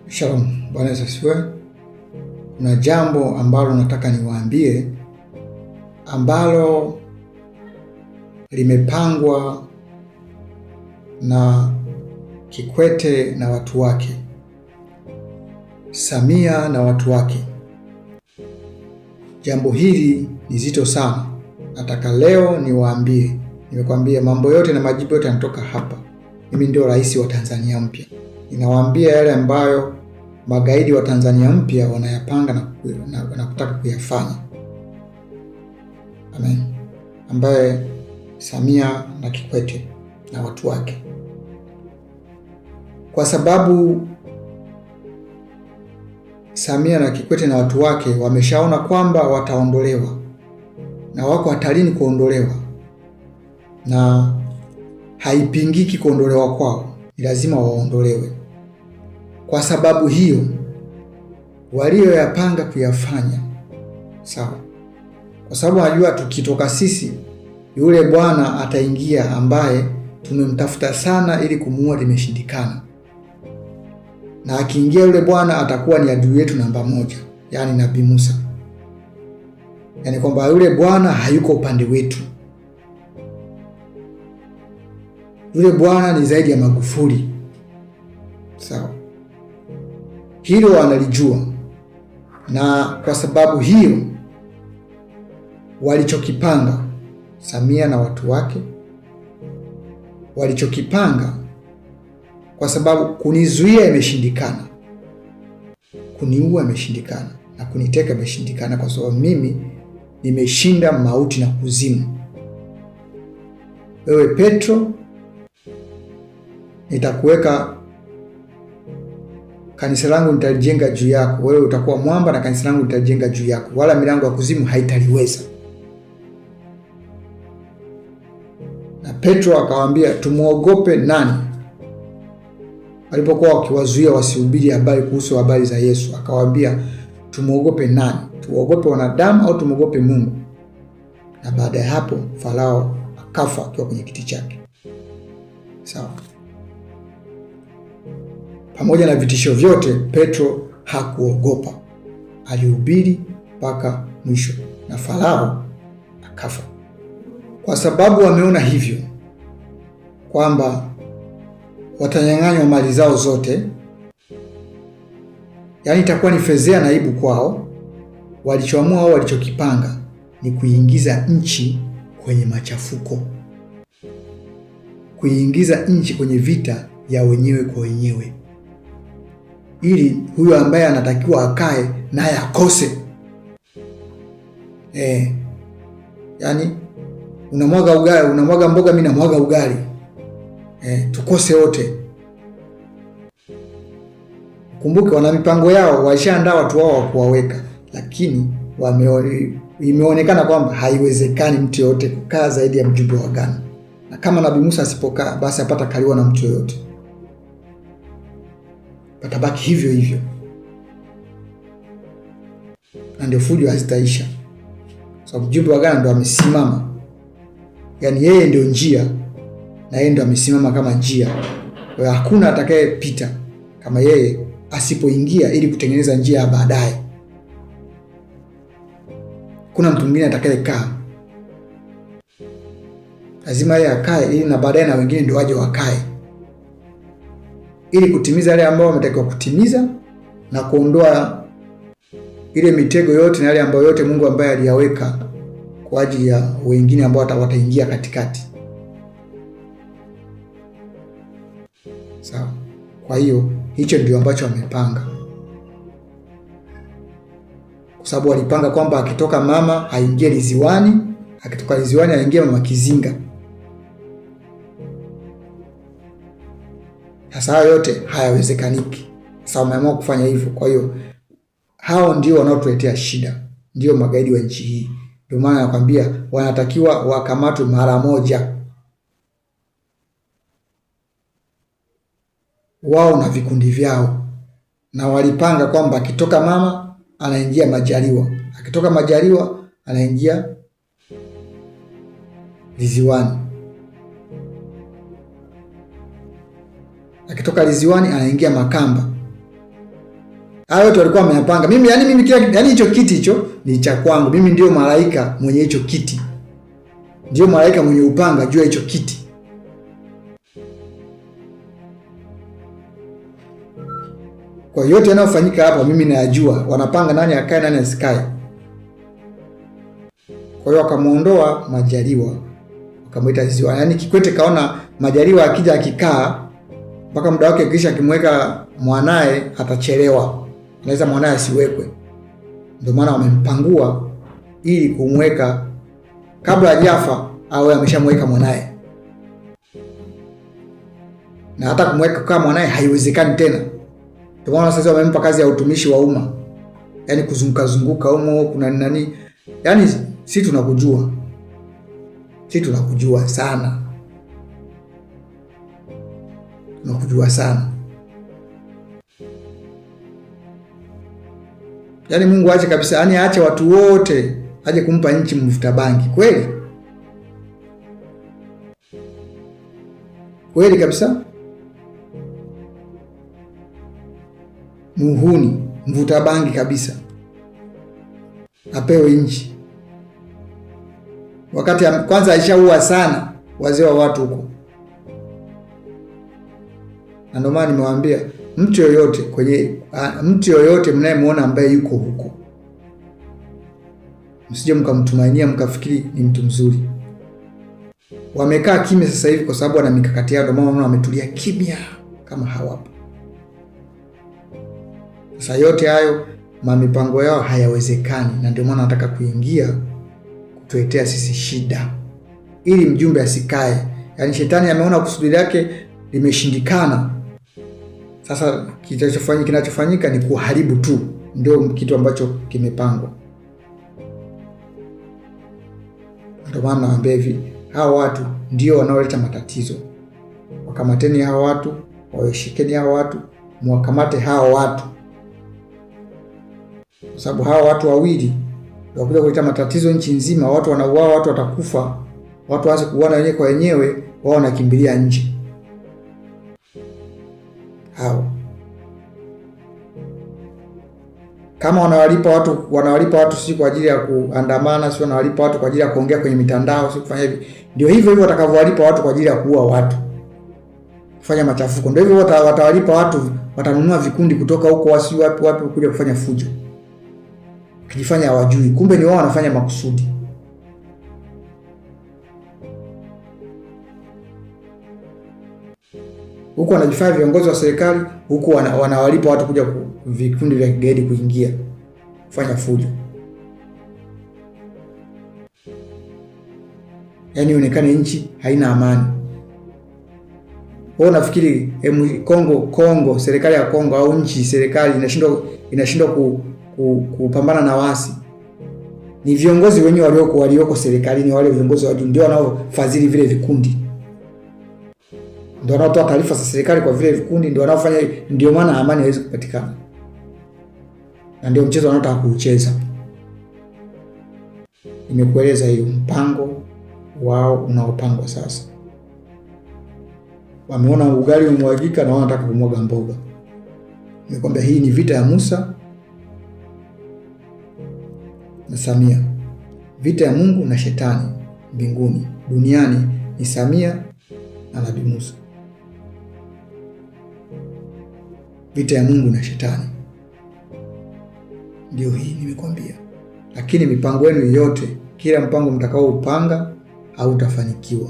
Shalom, Bwana Yesu asifiwe. Kuna jambo ambalo nataka niwaambie ambalo limepangwa na Kikwete na watu wake, Samia na watu wake. Jambo hili ni zito sana. Nataka leo niwaambie, nimekwambia mambo yote na majibu yote yanatoka hapa. Mimi ndio rais wa Tanzania mpya. Ninawaambia yale ambayo magaidi wa Tanzania mpya wanayapanga na kutaka kuyafanya. Amen. Ambaye Samia na Kikwete na watu wake. Kwa sababu Samia na Kikwete na watu wake wameshaona kwamba wataondolewa na wako hatarini kuondolewa, na haipingiki kuondolewa kwao, ni lazima waondolewe. Kwa sababu hiyo walioyapanga kuyafanya sawa, kwa sababu anajua tukitoka sisi yule bwana ataingia ambaye tumemtafuta sana ili kumuua, limeshindikana. Na akiingia yule bwana atakuwa ni adui yetu namba moja, yani Nabii Musa. Yani kwamba yule bwana hayuko upande wetu. Yule bwana ni zaidi ya Magufuli. Sawa. Hilo wanalijua. Na kwa sababu hiyo walichokipanga Samia na watu wake, walichokipanga, kwa sababu kunizuia imeshindikana, kuniua imeshindikana, na kuniteka imeshindikana, kwa sababu mimi nimeshinda mauti na kuzimu. Wewe Petro, nitakuweka, kanisa langu nitalijenga juu yako. Wewe utakuwa mwamba na kanisa langu nitalijenga juu yako, wala milango ya kuzimu haitaliweza. Na Petro akawaambia, tumuogope nani? Walipokuwa wakiwazuia wasihubiri habari kuhusu habari za Yesu, akawaambia tumuogope nani? Tuogope wanadamu au tumuogope Mungu? Na baada ya hapo Farao akafa akiwa kwenye kiti chake. Sawa. Pamoja na vitisho vyote, Petro hakuogopa. Alihubiri mpaka mwisho na Farao akafa. Kwa sababu wameona hivyo kwamba watanyang'anywa mali zao zote, yaani itakuwa ni fedhea na aibu kwao, walichoamua au walichokipanga ni kuiingiza nchi kwenye machafuko, kuiingiza nchi kwenye vita ya wenyewe kwa wenyewe, ili huyo ambaye anatakiwa akae naye akose. Yaani unamwaga ugali, unamwaga mboga, mimi namwaga ugali, tukose wote. Kumbuke wana mipango yao, washaandaa watu wao wa kuwaweka, lakini imeonekana kwamba haiwezekani mtu yote kukaa zaidi ya mjumbe wa agano, na kama Nabii Musa asipokaa basi apata kaliwa na mtu yote, patabaki hivyo hivyo, na ndio fujo hazitaisha. Sababu mjumbe wa agano ndio amesimama, yani yeye ndio njia na yeye ndio amesimama kama njia. Kwa hiyo hakuna atakayepita kama yeye asipoingia ili kutengeneza njia ya baadaye. Kuna mtu mwingine atakayekaa, lazima yeye akae ili na baadaye na wengine ndio waje wakae, ili kutimiza yale ambayo wametakiwa kutimiza na kuondoa ile mitego yote na yale ambayo yote Mungu ambaye aliyaweka kwa ajili ya wengine ambao wataingia katikati. Sawa. Kwa hiyo hicho ndio ambacho wamepanga, kwa sababu walipanga kwamba akitoka mama aingie Liziwani, akitoka Liziwani aingie mama Kizinga. Sasa hayo yote hayawezekaniki. Sasa wameamua kufanya hivyo. Kwa hiyo hao ndio wanaotuletea shida, ndio magaidi wa nchi hii. Ndio maana nakwambia wanatakiwa wakamatwe mara moja, wao na vikundi vyao. Na walipanga kwamba akitoka mama anaingia Majaliwa, akitoka Majaliwa anaingia Liziwani. akitoka Liziwani anaingia Makamba. Hayo yote walikuwa wameyapanga. Mimi kila hicho kiti hicho ni cha kwangu. Mimi ndio malaika mwenye hicho kiti. Ndio malaika mwenye upanga juu ya hicho kiti. Kwa yote yanayofanyika hapa mimi nayajua. Wanapanga nani akae nani asikae. Kwa hiyo wakamuondoa Majaliwa, wakamwita Liziwani. Yaani Kikwete kaona Majaliwa akija akikaa mpaka muda wake kisha akimweka mwanae atachelewa. Anaweza mwanae asiwekwe. Ndio maana wamempangua ili kumweka kabla hajafa awe ameshamweka mwanae. Na hata kumweka kama mwanae haiwezekani tena. Ndio maana sasa wamempa kazi ya utumishi wa umma. Yaani kuzunguka humo kuna nani? Yaani sisi tunakujua. Sisi tunakujua sana. Tunakujua sana. Yaani Mungu aache kabisa, yaani aache watu wote aje kumpa nchi mvuta bangi. Kweli? Kweli kabisa? Muhuni, mvuta bangi kabisa. Apewe nchi. Wakati kwanza alishaua sana wazee wa watu huko. Na ndio maana nimewaambia mtu yoyote mnayemuona ambaye yuko huko, msije mkamtumainia mkafikiri ni mtu mzuri. Wamekaa kimya sasa hivi kwa sababu wana mikakati yao, ndio maana wametulia kimya kama hawapo. Sasa yote hayo mipango yao hayawezekani, na ndio maana nataka kuingia kutuletea sisi shida ili mjumbe asikae. Yaani shetani ameona kusudi lake limeshindikana. Sasa kinachofanyika ni kuharibu tu, ndio kitu ambacho kimepangwa. Ndio maana naambia hivi, hao watu ndio wanaoleta matatizo. Wakamateni hao watu, waweshikeni hao watu, mwakamate hao watu. Kwa sababu hao watu wawili wakuja kuleta matatizo nchi nzima. Watu wanauawa, watu watakufa, watu waanze kuuana wenyewe kwa wenyewe, wao wanakimbilia nje. Hao kama wanawalipa watu si kwa ajili ya kuandamana, si wanawalipa watu kwa ajili ya kuongea kwenye mitandao, si kufanya hivi, ndio hivyo watakavyowalipa watu kwa ajili ya kuua watu, kufanya machafuko. Ndio hivyo watawalipa watu, watanunua vikundi kutoka huko wasi wapi kuja kufanya fujo, kijifanya hawajui, kumbe ni wao wanafanya makusudi. Huko wanajifanya viongozi wa serikali, huko wanawalipa watu kuja vikundi vya kigaidi kuingia kufanya fujo. Yaani ionekane nchi haina amani. Wao nafikiri Kongo, serikali ya Kongo au serikali inashindwa kupambana na wasi. Ni viongozi wenyewe walioko serikalini, wale viongozi wa juu ndio wanaofadhili vile vikundi. Ndio wanaotoa taarifa za serikali kwa vile vikundi, ndio wanaofanya, ndio maana amani haiwezi kupatikana. Na ndio mchezo wanaotaka kuucheza. Nimekueleza hiyo mpango wao unaopangwa sasa. Wameona ugali umemwagika na wanataka kumwaga mboga. Nimekwambia hii ni vita ya Musa na Samia. Vita ya Mungu na shetani mbinguni. Duniani ni Samia na Nabii Musa. Vita ya Mungu na shetani ndio hii nimekwambia. Lakini mipango yenu yote, kila mpango mtakao upanga hautafanikiwa.